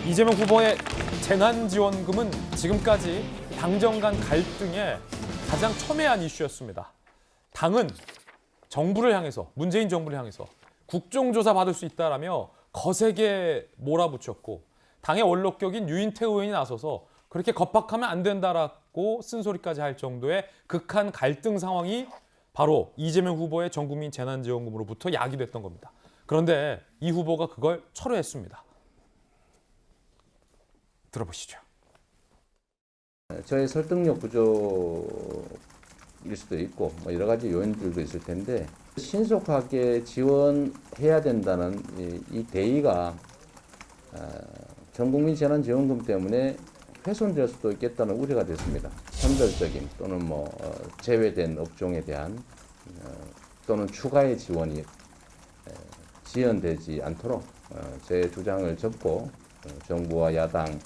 이재명 후보의 재난지원금은 지금까지 당정 간 갈등의 가장 첨예한 이슈였습니다. 당은 정부를 향해서, 문재인 정부를 향해서 국정조사 받을 수 있다라며 거세게 몰아붙였고, 당의 원로격인 유인태 의원이 나서서 그렇게 겁박하면 안 된다라고 쓴소리까지 할 정도의 극한 갈등 상황이 바로 이재명 후보의 전국민 재난지원금으로부터 야기됐던 겁니다. 그런데 이 후보가 그걸 철회했습니다. 들어보시죠. 저의 설득력 부족일 수도 있고 여러 가지 요인들도 있을 텐데 신속하게 지원해야 된다는 이 대의가 전국민 재난지원금 때문에 훼손될 수도 있겠다는 우려가 됐습니다. 선별적인 또는 제외된 업종에 대한 또는 추가의 지원이 지연되지 않도록 제 주장을 접고 정부와 야당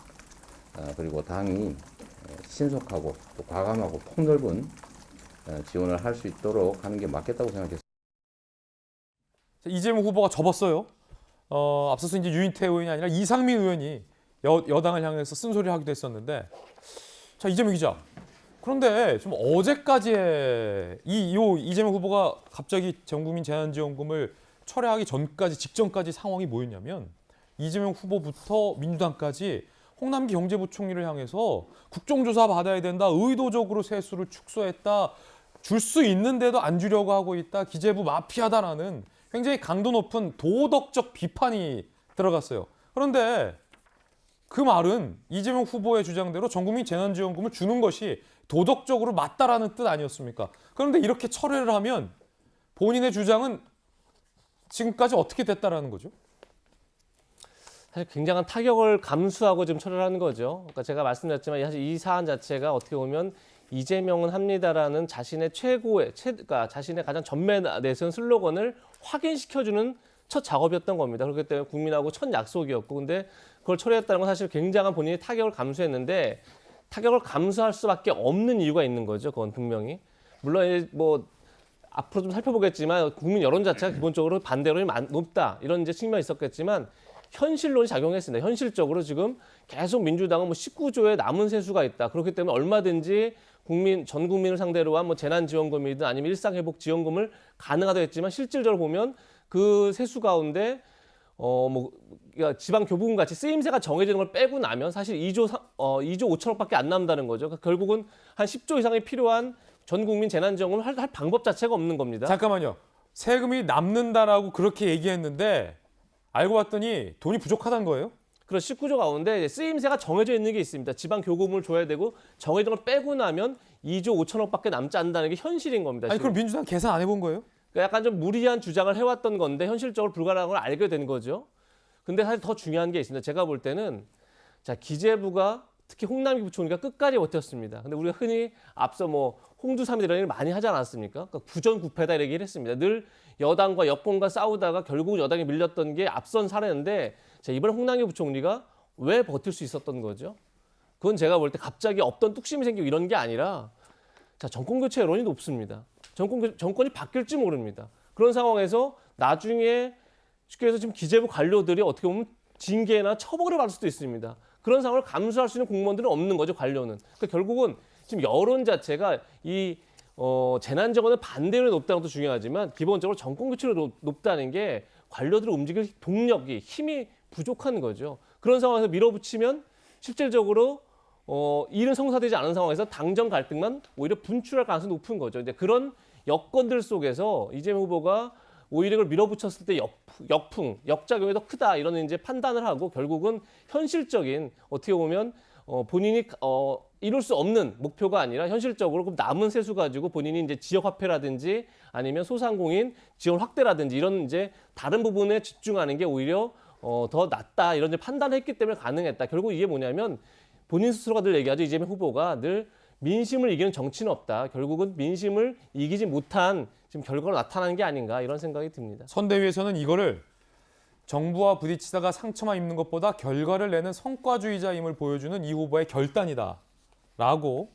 그리고 당이 신속하고 또 과감하고 폭넓은 지원을 할 수 있도록 하는 게 맞겠다고 생각했습니다. 이재명 후보가 접었어요. 앞서서 이제 유인태 의원이 아니라 이상민 의원이 여당을 향해서 쓴소리를 하기도 했었는데, 자, 이재명 기자. 그런데 좀 어제까지의 이재명 후보가 갑자기 전국민 재난지원금을 철회하기 직전까지 상황이 뭐였냐면, 이재명 후보부터 민주당까지 홍남기 경제부총리를 향해서 국정조사 받아야 된다, 의도적으로 세수를 축소했다, 줄 수 있는데도 안 주려고 하고 있다, 기재부 마피아다라는 굉장히 강도 높은 도덕적 비판이 들어갔어요. 그런데 그 말은 이재명 후보의 주장대로 전국민 재난지원금을 주는 것이 도덕적으로 맞다라는 뜻 아니었습니까? 그런데 이렇게 철회를 하면 본인의 주장은 지금까지 어떻게 됐다라는 거죠? 사실 굉장한 타격을 감수하고 지금 철회를 하는 거죠. 그러니까 제가 말씀드렸지만 사실 이 사안 자체가 어떻게 보면 이재명은 합니다라는 자신의 그러니까 자신의 가장 전매 내세운 슬로건을 확인시켜주는 첫 작업이었던 겁니다. 그렇기 때문에 국민하고 첫 약속이었고, 근데 그걸 철회했다는 건 사실 굉장한 본인이 타격을 감수했는데, 타격을 감수할 수밖에 없는 이유가 있는 거죠. 그건 분명히. 물론 앞으로 좀 살펴보겠지만 국민 여론 자체가 기본적으로 반대론이 높다, 이런 이제 측면이 있었겠지만 현실론이 작용했습니다. 현실적으로 지금 계속 민주당은 19조의 남은 세수가 있다. 그렇기 때문에 얼마든지 전 국민을 상대로 한 재난지원금이든 아니면 일상회복지원금을 가능하다 했지만, 실질적으로 보면 그 세수 가운데 그러니까 지방교부금 같이 쓰임새가 정해지는 걸 빼고 나면 사실 2조 5천억밖에 안 남는다는 거죠. 그러니까 결국은 한 10조 이상이 필요한 전 국민 재난지원금을 할 방법 자체가 없는 겁니다. 잠깐만요. 세금이 남는다라고 그렇게 얘기했는데 알고 봤더니 돈이 부족하다는 거예요? 그런 19조 가운데 쓰임새가 정해져 있는 게 있습니다. 지방교부금을 줘야 되고 정해진 걸 빼고 나면 2조 5천억밖에 남지 않는다는 게 현실인 겁니다. 아니, 그럼 민주당 계산 안 해본 거예요? 그러니까 약간 좀 무리한 주장을 해왔던 건데 현실적으로 불가능한 걸 알게 된 거죠. 근데 사실 더 중요한 게 있습니다. 제가 볼 때는 기재부가 특히 홍남기 부총리가 끝까지 버텼습니다. 근데 우리가 흔히 앞서 홍두삼이 이런 얘기를 많이 하지 않았습니까? 그러니까 구전구패다 이렇게 얘기를 했습니다. 늘 여당과 여권과 싸우다가 결국 여당이 밀렸던 게 앞선 사례인데, 이번에 홍남기 부총리가 왜 버틸 수 있었던 거죠? 그건 제가 볼 때 갑자기 없던 뚝심이 생기고 이런 게 아니라 정권교체 여론이 높습니다. 정권이 바뀔지 모릅니다. 그런 상황에서 나중에 쉽게 해서 지금 기재부 관료들이 어떻게 보면 징계나 처벌을 받을 수도 있습니다. 그런 상황을 감수할 수 있는 공무원들은 없는 거죠, 관료는. 그러니까 결국은 지금 여론 자체가 이 재난지원금에 반대율이 높다는 것도 중요하지만 기본적으로 정권교체로 높다는 게 관료들을 움직일 동력이, 힘이 부족한 거죠. 그런 상황에서 밀어붙이면 실질적으로 일은 성사되지 않은 상황에서 당정 갈등만 오히려 분출할 가능성이 높은 거죠. 이제 그런 여건들 속에서 이재명 후보가 오히려 이걸 밀어붙였을 때 역작용이 더 크다, 이런 이제 판단을 하고 결국은 현실적인 어떻게 보면 본인이 이룰 수 없는 목표가 아니라 현실적으로 그 남은 세수 가지고 본인이 이제 지역화폐라든지 아니면 소상공인 지원 확대라든지 이런 이제 다른 부분에 집중하는 게 오히려 더 낫다, 이런 이제 판단을 했기 때문에 가능했다. 결국 이게 뭐냐면 본인 스스로가 늘 얘기하죠. 이재명 후보가 늘 민심을 이기는 정치는 없다. 결국은 민심을 이기지 못한 지금 결과로 나타나는 게 아닌가, 이런 생각이 듭니다. 선대위에서는 이거를 정부와 부딪히다가 상처만 입는 것보다 결과를 내는 성과주의자임을 보여주는 이 후보의 결단이다라고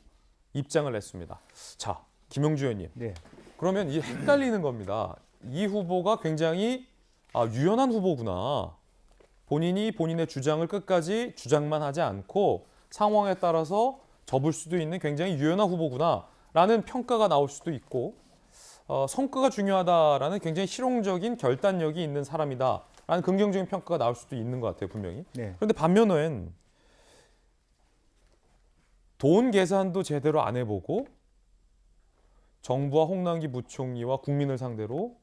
입장을 냈습니다. 자, 김용주 의원님. 네. 그러면 이 헷갈리는 겁니다. 이 후보가 굉장히 유연한 후보구나. 본인이 본인의 주장을 끝까지 주장만 하지 않고 상황에 따라서 접을 수도 있는 굉장히 유연한 후보구나라는 평가가 나올 수도 있고 성과가 중요하다라는 굉장히 실용적인 결단력이 있는 사람이다라는 긍정적인 평가가 나올 수도 있는 것 같아요, 분명히. 네. 그런데 반면엔 돈 계산도 제대로 안 해보고 정부와 홍남기 부총리와 국민을 상대로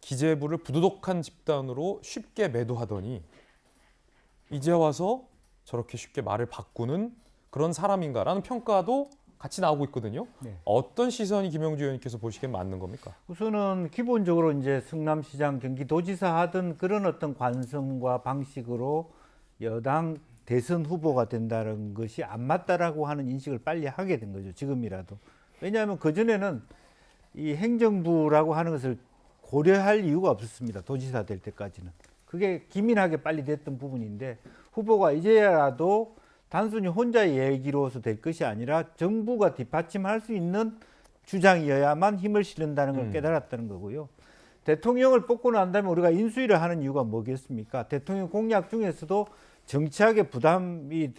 기재부를 부도덕한 집단으로 쉽게 매도하더니 이제 와서 저렇게 쉽게 말을 바꾸는 그런 사람인가라는 평가도 같이 나오고 있거든요. 네. 어떤 시선이 김영주 의원님께서 보시기엔 맞는 겁니까? 우선은 기본적으로 이제 성남시장, 경기도지사 하던 그런 어떤 관성과 방식으로 여당 대선 후보가 된다는 것이 안 맞다라고 하는 인식을 빨리 하게 된 거죠. 지금이라도. 왜냐하면 그전에는 이 행정부라고 하는 것을 고려할 이유가 없었습니다. 도지사 될 때까지는. 그게 기민하게 빨리 됐던 부분인데 후보가 이제라도 단순히 혼자의 얘기로서 될 것이 아니라 정부가 뒷받침할 수 있는 주장이어야만 힘을 실는다는 걸 깨달았다는 거고요. 대통령을 뽑고 난 다음에 우리가 인수위를 하는 이유가 뭐겠습니까? 대통령 공약 중에서도 정치학의 부담이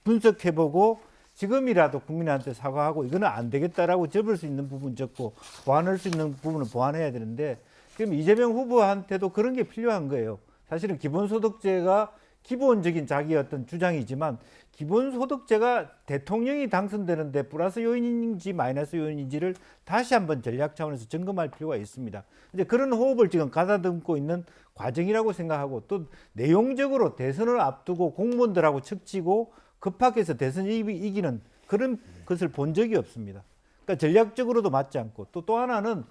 분석해보고 지금이라도 국민한테 사과하고 이거는 안 되겠다라고 접을 수 있는 부분 접고 보완할 수 있는 부분을 보완해야 되는데 지금 이재명 후보한테도 그런 게 필요한 거예요. 사실은 기본소득제가 기본적인 자기 어떤 주장이지만 기본소득제가 대통령이 당선되는데 플러스 요인인지 마이너스 요인인지를 다시 한번 전략 차원에서 점검할 필요가 있습니다. 이제 그런 호흡을 지금 가다듬고 있는 과정이라고 생각하고 또 내용적으로 대선을 앞두고 공무원들하고 척지고 급하게서 대선 이기는 그런 것을 본 적이 없습니다. 그러니까 전략적으로도 맞지 않고 또 하나는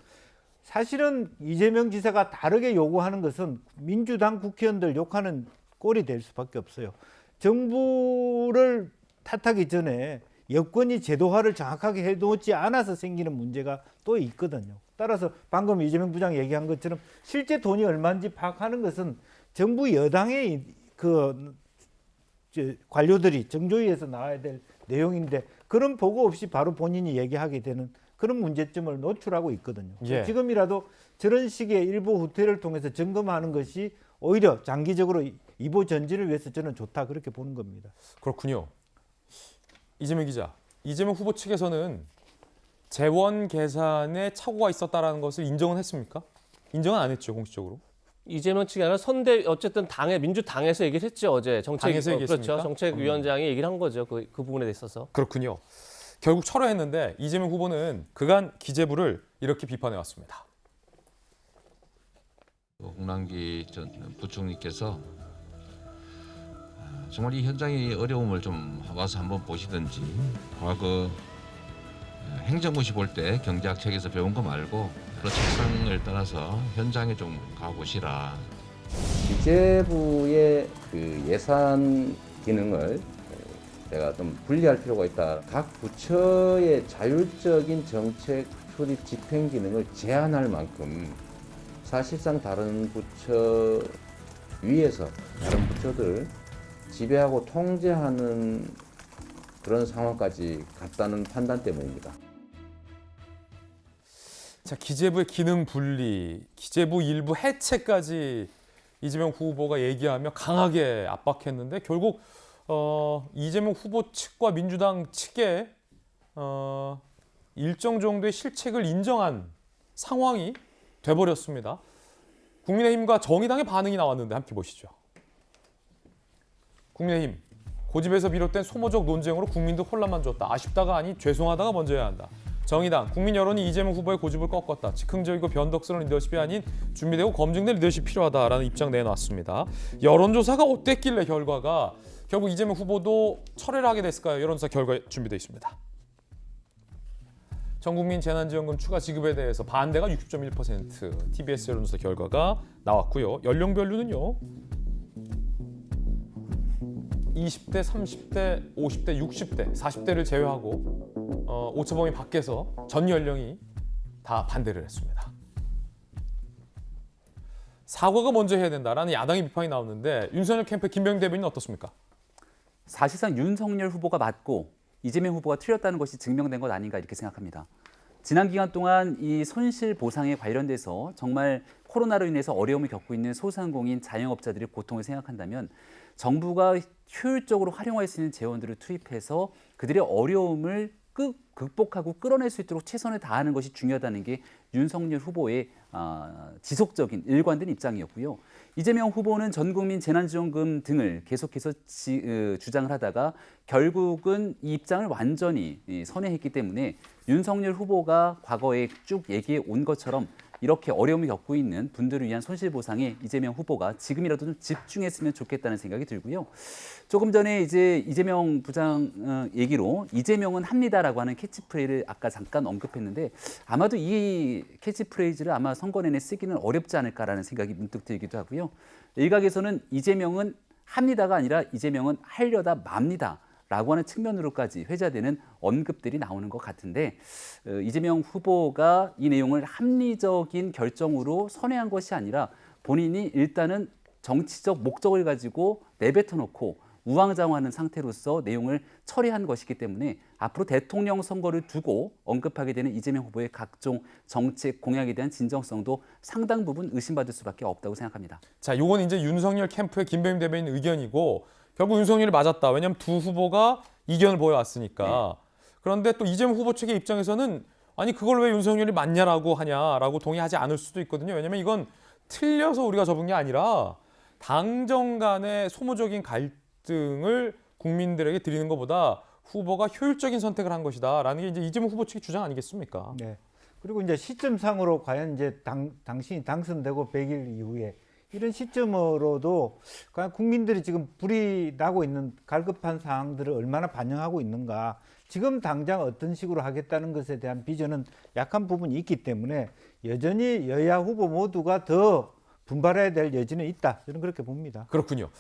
사실은 이재명 지사가 다르게 요구하는 것은 민주당 국회의원들 욕하는 꼴이 될 수밖에 없어요. 정부를 탓하기 전에 여권이 제도화를 정확하게 해놓지 않아서 생기는 문제가 또 있거든요. 따라서 방금 이재명 부장 얘기한 것처럼 실제 돈이 얼마인지 파악하는 것은 정부 여당의 그 관료들이 정조위에서 나와야 될 내용인데 그런 보고 없이 바로 본인이 얘기하게 되는 그런 문제점을 노출하고 있거든요. 예. 지금이라도 저런 식의 일부 후퇴를 통해서 점검하는 것이 오히려 장기적으로 이보 전진을 위해서 저는 좋다 그렇게 보는 겁니다. 그렇군요. 이재명 기자, 이재명 후보 측에서는 재원 계산에 착오가 있었다라는 것을 인정은 했습니까? 인정은 안 했죠, 공식적으로. 이재명 측이 아니라 선대 어쨌든 당의 민주당에서 얘기를 했죠. 어제 당에서 얘기했습니까? 그렇죠. 정책위원장이 얘기를 한 거죠. 그 부분에 있어서. 그렇군요. 결국 철회했는데 이재명 후보는 그간 기재부를 이렇게 비판해 왔습니다. 홍남기 전 부총리께서 정말 이 현장의 어려움을 좀 와서 한번 보시든지 과거 행정고시 볼 때 경제학 책에서 배운 거 말고 여러 책상을 따라서 현장에 좀 가보시라. 기재부의 그 예산 기능을 내가 좀 분리할 필요가 있다. 각 부처의 자율적인 정책 수립 집행 기능을 제한할 만큼 사실상 다른 부처 위에서 다른 부처들을 지배하고 통제하는 그런 상황까지 갔다는 판단 때문입니다. 자, 기재부의 기능 분리, 기재부 일부 해체까지 이재명 후보가 얘기하며 강하게 압박했는데 결국 이재명 후보 측과 민주당 측에 일정 정도의 실책을 인정한 상황이 돼버렸습니다. 국민의힘과 정의당의 반응이 나왔는데 함께 보시죠. 국민의힘, 고집에서 비롯된 소모적 논쟁으로 국민들 혼란만 줬다. 아쉽다가 아닌 죄송하다가 먼저 해야 한다. 정의당, 국민 여론이 이재명 후보의 고집을 꺾었다. 즉흥적이고 변덕스러운 리더십이 아닌 준비되고 검증된 리더십이 필요하다라는 입장 내놨습니다. 여론조사가 어땠길래 결과가 결국 이재명 후보도 철회를 하게 됐을까요? 여론조사 결과 준비되어 있습니다. 전국민 재난지원금 추가 지급에 대해서 반대가 60.1%, TBS 여론조사 결과가 나왔고요. 연령별로는요. 20대, 30대, 50대, 60대, 40대를 제외하고 오차범위 밖에서 전 연령이 다 반대를 했습니다. 사과가 먼저 해야 된다라는 야당의 비판이 나오는데 윤석열 캠프의 김병기 대변인은 어떻습니까? 사실상 윤석열 후보가 맞고 이재명 후보가 틀렸다는 것이 증명된 것 아닌가 이렇게 생각합니다. 지난 기간 동안 이 손실 보상에 관련돼서 정말 코로나로 인해서 어려움을 겪고 있는 소상공인 자영업자들의 고통을 생각한다면 정부가 효율적으로 활용할 수 있는 재원들을 투입해서 그들의 어려움을 극복하고 끌어낼 수 있도록 최선을 다하는 것이 중요하다는 게 윤석열 후보의 지속적인 일관된 입장이었고요. 이재명 후보는 전국민 재난지원금 등을 계속해서 주장을 하다가 결국은 이 입장을 완전히 선회했기 때문에 윤석열 후보가 과거에 쭉 얘기해 온 것처럼 이렇게 어려움을 겪고 있는 분들을 위한 손실보상에 이재명 후보가 지금이라도 좀 집중했으면 좋겠다는 생각이 들고요. 조금 전에 이제 이재명 부장 얘기로 이재명은 합니다라고 하는 캐치프레이즈를 아까 잠깐 언급했는데 아마도 이 캐치프레이즈를 아마 선거 내내 쓰기는 어렵지 않을까라는 생각이 문득 들기도 하고요. 일각에서는 이재명은 합니다가 아니라 이재명은 하려다 맙니다. 라고 하는 측면으로까지 회자되는 언급들이 나오는 것 같은데 이재명 후보가 이 내용을 합리적인 결정으로 선회한 것이 아니라 본인이 일단은 정치적 목적을 가지고 내뱉어 놓고 우왕좌왕하는 상태로서 내용을 처리한 것이기 때문에 앞으로 대통령 선거를 두고 언급하게 되는 이재명 후보의 각종 정책 공약에 대한 진정성도 상당 부분 의심받을 수밖에 없다고 생각합니다. 자, 요건 이제 윤석열 캠프의 김병임 대변인 의견이고 결국 윤석열이 맞았다. 왜냐하면 두 후보가 이견을 보여왔으니까. 네. 그런데 또 이재명 후보 측의 입장에서는 아니 그걸 왜 윤석열이 맞냐라고 하냐라고 동의하지 않을 수도 있거든요. 왜냐하면 이건 틀려서 우리가 접은 게 아니라 당정 간의 소모적인 갈등을 국민들에게 드리는 것보다 후보가 효율적인 선택을 한 것이다라는 게 이제 이재명 후보 측의 주장 아니겠습니까? 네. 그리고 이제 시점상으로 과연 이제 당신이 당선되고 100일 이후에 이런 시점으로도 과연 국민들이 지금 불이 나고 있는 갈급한 상황들을 얼마나 반영하고 있는가. 지금 당장 어떤 식으로 하겠다는 것에 대한 비전은 약한 부분이 있기 때문에 여전히 여야 후보 모두가 더 분발해야 될 여지는 있다. 저는 그렇게 봅니다. 그렇군요.